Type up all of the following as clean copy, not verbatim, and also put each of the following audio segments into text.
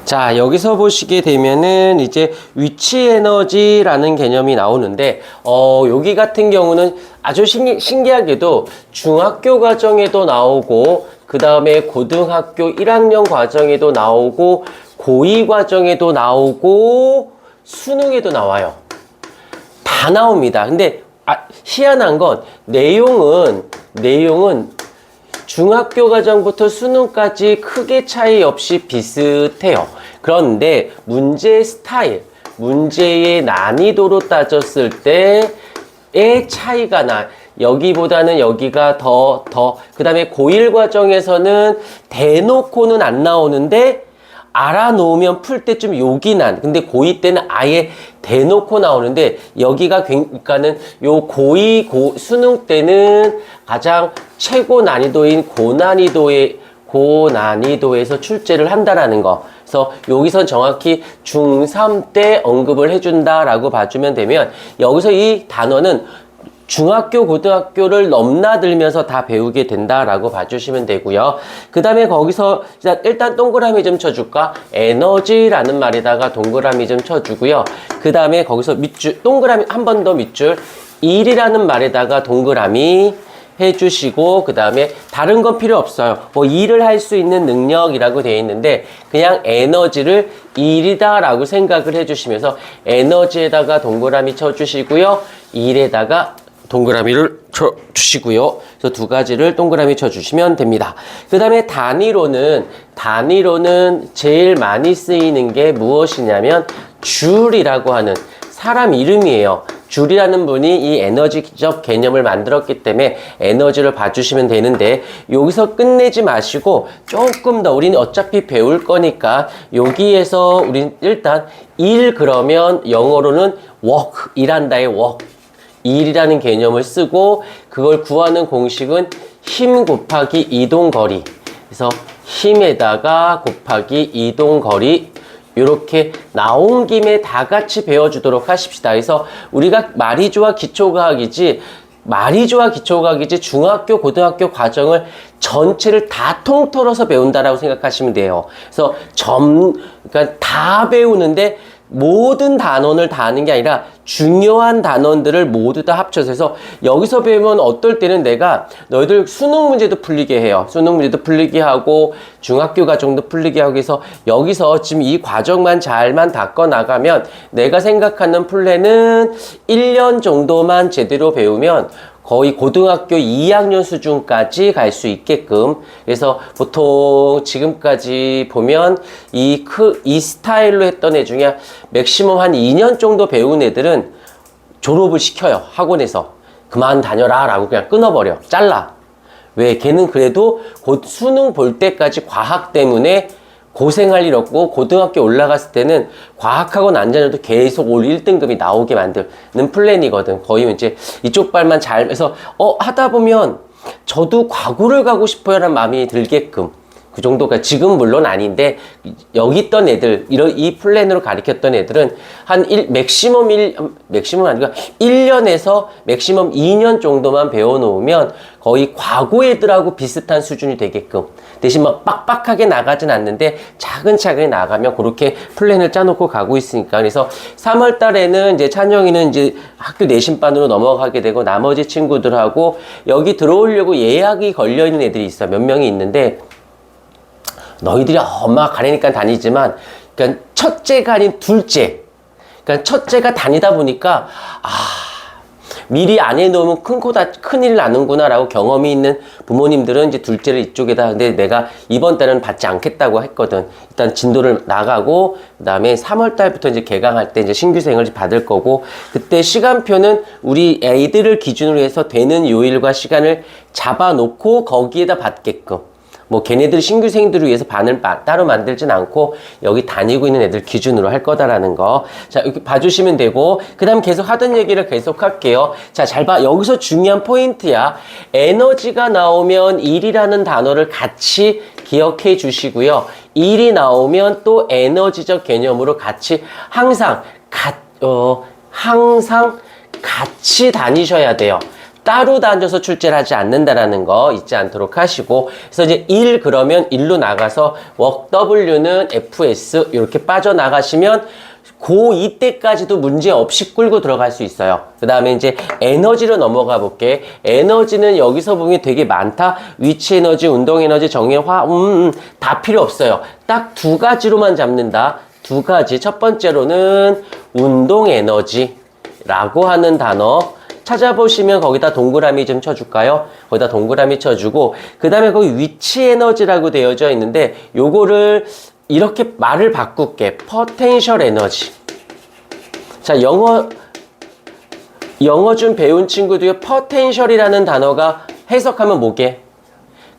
자, 여기서 보시게 되면은 이제 위치 에너지라는 개념이 나오는데, 여기 같은 경우는 아주 신기하게도 중학교 과정에도 나오고, 그 다음에 고등학교 1학년 과정에도 나오고, 고2 과정에도 나오고, 수능에도 나와요. 다 나옵니다. 근데, 희한한 건, 내용은 중학교 과정부터 수능까지 크게 차이 없이 비슷해요. 그런데 문제의 스타일, 문제의 난이도로 따졌을 때의 차이가 나. 여기보다는 여기가 그 다음에 고1 과정에서는 대놓고는 안 나오는데 알아놓으면 풀 때 좀 욕이 난. 근데 고2 때는 아예 대놓고 나오는데 여기가 그러니까는 요 고2 수능 때는 가장 최고 난이도인 고난이도에서 출제를 한다라는 거. 그래서 여기선 정확히 중3 때 언급을 해준다라고 봐주면 되면 여기서 이 단어는 중학교, 고등학교를 넘나들면서 다 배우게 된다라고 봐주시면 되고요. 그 다음에 거기서 일단 동그라미 좀 쳐줄까? 에너지라는 말에다가 동그라미 좀 쳐주고요. 그 다음에 거기서 밑줄, 동그라미 한 번 더 밑줄, 일이라는 말에다가 동그라미 해주시고, 그 다음에 다른 건 필요 없어요. 뭐 일을 할 수 있는 능력이라고 되어 있는데 그냥 에너지를 일이다라고 생각을 해주시면서 에너지에다가 동그라미 쳐주시고요. 일에다가 동그라미를 쳐주시고요. 그래서 두 가지를 동그라미 쳐주시면 됩니다. 그 다음에 단위로는 제일 많이 쓰이는 게 무엇이냐면 줄이라고 하는 사람 이름이에요. 줄이라는 분이 이 에너지적 개념을 만들었기 때문에 에너지를 봐주시면 되는데 여기서 끝내지 마시고 조금 더 우리는 어차피 배울 거니까 여기에서 우린 일단 일 그러면 영어로는 work, 일한다의 work. 일이라는 개념을 쓰고 그걸 구하는 공식은 힘 곱하기 이동거리. 그래서 힘에다가 곱하기 이동거리. 이렇게 나온 김에 다 같이 배워주도록 하십시다. 그래서 우리가 말이 좋아 기초과학이지 중학교, 고등학교 과정을 전체를 다 통틀어서 배운다라고 생각하시면 돼요. 그래서 그러니까 다 배우는데 모든 단원을 다 하는 게 아니라 중요한 단원들을 모두 다 합쳐서 해서 여기서 배우면 어떨 때는 내가 너희들 수능 문제도 풀리게 해요. 수능 문제도 풀리게 하고 중학교 과정도 풀리게 하고 해서 여기서 지금 이 과정만 잘만 닦아 나가면 내가 생각하는 플랜은 1년 정도만 제대로 배우면 거의 고등학교 2학년 수준까지 갈 수 있게끔. 그래서 보통 지금까지 보면 이 스타일로 했던 애 중에 맥시멈 한 2년 정도 배운 애들은 졸업을 시켜요. 학원에서. 그만 다녀라 라고 그냥 끊어버려. 잘라. 왜? 걔는 그래도 곧 수능 볼 때까지 과학 때문에 고생할 일 없고 고등학교 올라갔을 때는 과학학원 안 다녀도 계속 올 1등급이 나오게 만드는 플랜이거든. 거의 이제 이쪽 발만 잘 해서 하다 보면 저도 과구를 가고 싶어요 라는 마음이 들게끔 그 정도가 지금 물론 아닌데 여기 있던 애들 이 플랜으로 가르쳤던 애들은 맥시멈 아니고 1년에서 맥시멈 2년 정도만 배워놓으면 거의 과거 애들하고 비슷한 수준이 되게끔 대신 막 빡빡하게 나가진 않는데 차근차근히 나가면 그렇게 플랜을 짜놓고 가고 있으니까. 그래서 3월 달에는 이제 찬영이는 이제 학교 내신반으로 넘어가게 되고 나머지 친구들하고 여기 들어오려고 예약이 걸려있는 애들이 있어. 몇 명이 있는데 너희들이 엄마가 가려니까 다니지만 그러니까 첫째가 아닌 둘째. 그러니까 첫째가 다니다 보니까 미리 안 해놓으면 큰일 나는구나 라고 경험이 있는 부모님들은 이제 둘째를 이쪽에다 근데 내가 이번 달은 받지 않겠다고 했거든. 일단 진도를 나가고 그 다음에 3월 달부터 이제 개강할 때 이제 신규생을 받을 거고 그때 시간표는 우리 애들을 기준으로 해서 되는 요일과 시간을 잡아놓고 거기에다 받게끔 뭐 걔네들 신규생들을 위해서 반을 따로 만들진 않고 여기 다니고 있는 애들 기준으로 할 거다라는 거. 자, 이렇게 봐주시면 되고 그 다음 계속 하던 얘기를 계속 할게요. 자, 잘 봐. 여기서 중요한 포인트야. 에너지가 나오면 일이라는 단어를 같이 기억해 주시고요. 일이 나오면 또 에너지적 개념으로 같이 항상 같이 다니셔야 돼요. 따로 다녀서 출제를 하지 않는다라는 거 잊지 않도록 하시고, 그래서 이제 1 그러면 1로 나가서 work W는 FS 이렇게 빠져나가시면 고2 때까지도 문제 없이 끌고 들어갈 수 있어요. 그 다음에 이제 에너지로 넘어가 볼게. 에너지는 여기서 보면 되게 많다. 위치 에너지, 운동 에너지, 정해화, 다 필요 없어요. 딱 두 가지로만 잡는다. 두 가지. 첫 번째로는 운동 에너지라고 하는 단어. 찾아보시면 거기다 동그라미 좀 쳐줄까요? 거기다 동그라미 쳐주고, 그 다음에 거기 위치 에너지라고 되어져 있는데, 요거를 이렇게 말을 바꿀게. potential 에너지. 자, 영어 좀 배운 친구도요, potential이라는 단어가 해석하면 뭐게?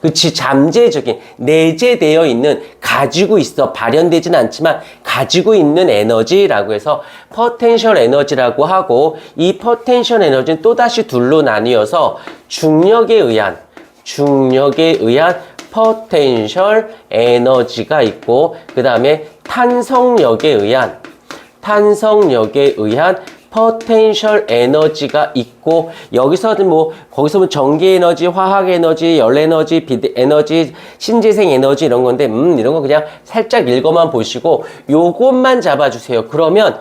그치, 잠재적인, 내재되어 있는, 가지고 있어. 발현되진 않지만, 가지고 있는 에너지라고 해서 potential 에너지라고 하고, 이 potential 에너지는 또다시 둘로 나뉘어서 중력에 의한 potential 에너지가 있고, 그 다음에 탄성력에 의한 potential 에너지가 있고, 여기서는 뭐 거기서 뭐 전기 에너지, 화학 에너지, 열 에너지, 빛 에너지, 신재생 에너지 이런 건데 이런 거 그냥 살짝 읽어만 보시고 요것만 잡아주세요. 그러면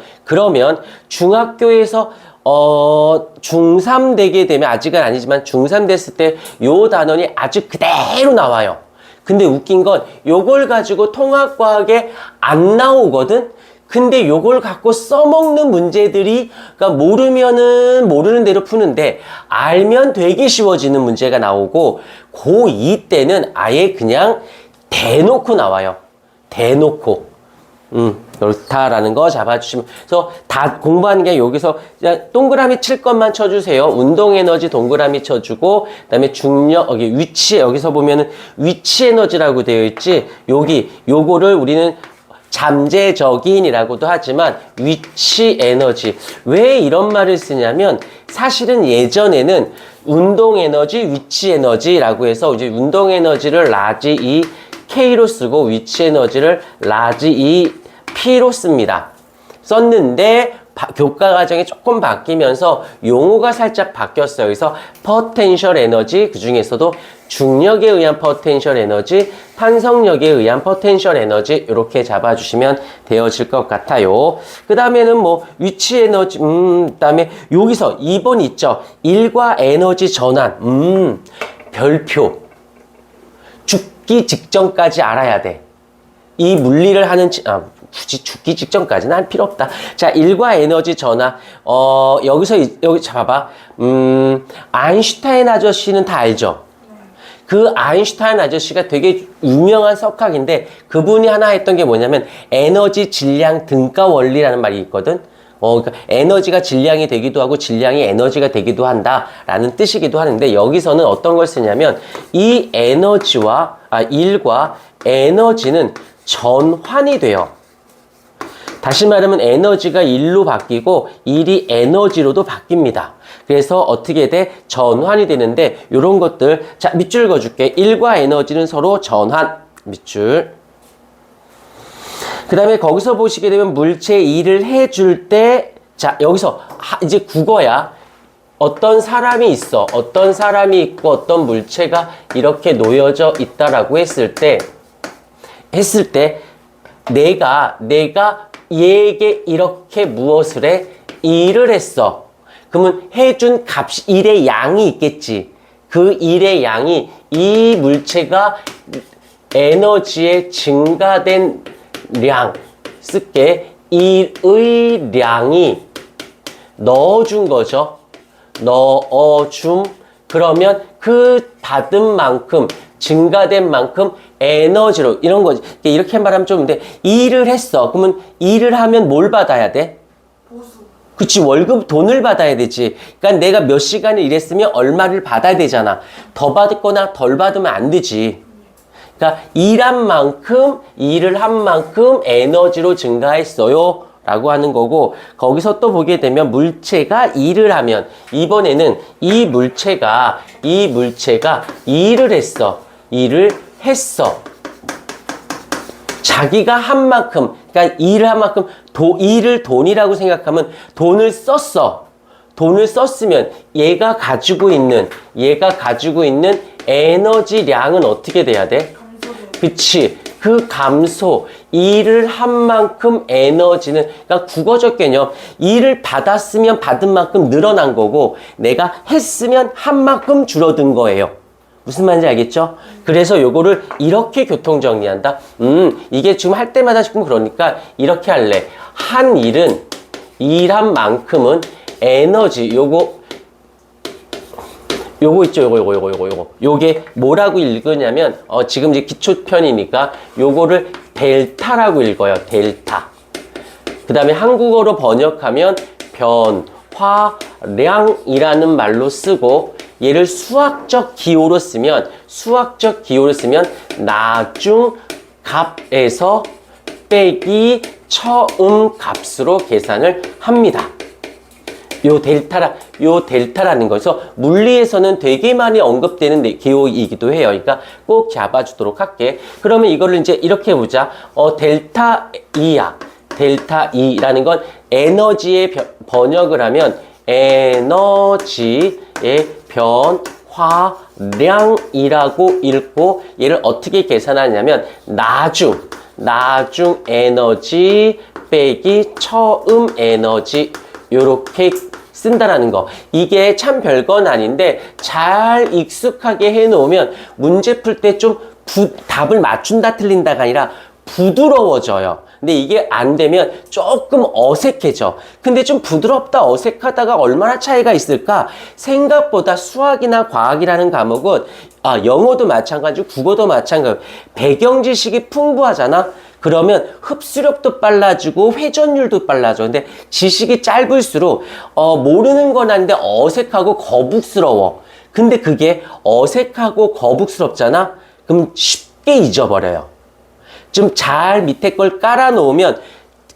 중학교에서 중3 되게 되면, 아직은 아니지만 중3 됐을 때 요 단원이 아주 그대로 나와요. 근데 웃긴 건 요걸 가지고 통합과학에 안 나오거든? 근데 요걸 갖고 써먹는 문제들이, 그러니까 모르면은 모르는 대로 푸는데 알면 되게 쉬워지는 문제가 나오고, 고2 때는 아예 그냥 대놓고 나와요. 대놓고. 그렇다라는 거 잡아주시면. 그래서 다 공부하는 게 여기서 그냥 동그라미 칠 것만 쳐주세요. 운동 에너지 동그라미 쳐주고, 그 다음에 중력, 여기 위치, 여기서 보면은 위치 에너지라고 되어 있지. 요거를 우리는 잠재적인이라고도 하지만 위치 에너지. 왜 이런 말을 쓰냐면, 사실은 예전에는 운동 에너지, 위치 에너지라고 해서 이제 운동 에너지를 라지 E K로 쓰고 위치 에너지를 라지 E P로 씁니다. 썼는데 교과 과정이 조금 바뀌면서 용어가 살짝 바뀌었어요. 그래서 potential 에너지, 그 중에서도 중력에 의한 potential 에너지, 탄성력에 의한 potential 에너지 이렇게 잡아주시면 되어질 것 같아요. 그 다음에는 뭐 위치 에너지, 그 다음에 여기서 2번 있죠. 일과 에너지 전환, 별표. 죽기 직전까지 알아야 돼. 이 물리를 하는, 굳이 죽기 직전까지는 할 필요 없다. 자, 일과 에너지 전환. 여기 잡아봐. 아인슈타인 아저씨는 다 알죠? 그 아인슈타인 아저씨가 되게 유명한 석학인데, 그분이 하나 했던 게 뭐냐면, 에너지 질량 등가 원리라는 말이 있거든? 그러니까 에너지가 질량이 되기도 하고, 질량이 에너지가 되기도 한다라는 뜻이기도 하는데, 여기서는 어떤 걸 쓰냐면, 이 일과 에너지는 전환이 돼요. 다시 말하면 에너지가 일로 바뀌고 일이 에너지로도 바뀝니다. 그래서 어떻게 돼? 전환이 되는데, 요런 것들. 자, 밑줄 그어줄게. 일과 에너지는 서로 전환. 밑줄. 그 다음에 거기서 보시게 되면 물체 일을 해줄 때, 자, 여기서 이제 국어야. 어떤 사람이 있어. 어떤 사람이 있고 어떤 물체가 이렇게 놓여져 있다라고 했을 때 내가 얘에게 이렇게 무엇을 해? 일을 했어. 그러면 해준 값이, 일의 양이 있겠지. 그 일의 양이 이 물체가 에너지의 증가된 량, 쓸게, 일의 량이 넣어준 거죠. 넣어줌. 그러면 그 받은 만큼, 증가된 만큼 에너지로, 이런 거지. 이렇게 말하면 좀, 근데 일을 했어. 그러면 일을 하면 뭘 받아야 돼? 보수. 그치, 월급, 돈을 받아야 되지. 그러니까 내가 몇 시간을 일했으면 얼마를 받아야 되잖아. 더 받거나 덜 받으면 안 되지. 그러니까 일을 한 만큼 에너지로 증가했어요 라고 하는 거고, 거기서 또 보게 되면 물체가 일을 하면, 이번에는 이 물체가 일을 했어. 자기가 한 만큼, 그러니까 일을 한 만큼, 일을 돈이라고 생각하면 돈을 썼어. 돈을 썼으면 얘가 가지고 있는 에너지량은 어떻게 돼야 돼? 그치. 그 감소, 일을 한 만큼 에너지는, 그러니까 국어적 개념, 일을 받았으면 받은 만큼 늘어난 거고, 내가 했으면 한 만큼 줄어든 거예요. 무슨 말인지 알겠죠? 그래서 요거를 이렇게 교통정리한다. 이게 지금 할 때마다 조금 그러니까 이렇게 할래. 한 일은, 일한 만큼은 에너지, 요거 있죠, 요거. 요게 뭐라고 읽으냐면, 지금 이제 기초편이니까 요거를 델타라고 읽어요, 델타. 그 다음에 한국어로 번역하면 변화량이라는 말로 쓰고, 얘를 수학적 기호로 쓰면, 나중 값에서 빼기 처음 값으로 계산을 합니다. 요 델타라는 거에서 물리에서는 되게 많이 언급되는 기호이기도 해요. 그러니까 꼭 잡아주도록 할게. 그러면 이거를 이제 이렇게 보자. 델타 E라는 건 에너지의 번역을 하면 에너지의 변화량이라고 읽고 얘를 어떻게 계산하냐면 나중 에너지 빼기 처음 에너지 요렇게 쓴다라는 거. 이게 참 별건 아닌데 잘 익숙하게 해놓으면 문제 풀 때 좀 답을 맞춘다 틀린다가 아니라 부드러워져요. 근데 이게 안 되면 조금 어색해져. 근데 좀 부드럽다 어색하다가 얼마나 차이가 있을까? 생각보다 수학이나 과학이라는 과목은 영어도 마찬가지고 국어도 마찬가지고 배경 지식이 풍부하잖아. 그러면 흡수력도 빨라지고 회전율도 빨라져. 근데 지식이 짧을수록 모르는 건 아닌데 어색하고 거북스러워. 근데 그게 어색하고 거북스럽잖아. 그럼 쉽게 잊어버려요. 좀 잘 밑에 걸 깔아놓으면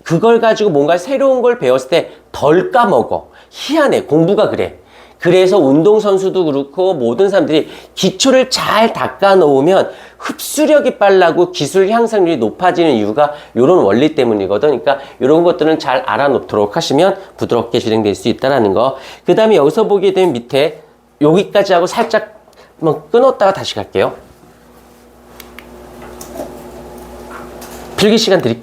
그걸 가지고 뭔가 새로운 걸 배웠을 때 덜 까먹어. 희한해. 공부가 그래. 그래서 운동선수도 그렇고 모든 사람들이 기초를 잘 닦아놓으면 흡수력이 빨라고 기술 향상률이 높아지는 이유가 이런 원리 때문이거든. 그러니까 이런 것들은 잘 알아놓도록 하시면 부드럽게 진행될 수 있다는 거. 그 다음에 여기서 보게 되면 밑에 여기까지 하고 살짝 한번 끊었다가 다시 갈게요. 필기 시간 드릴게요.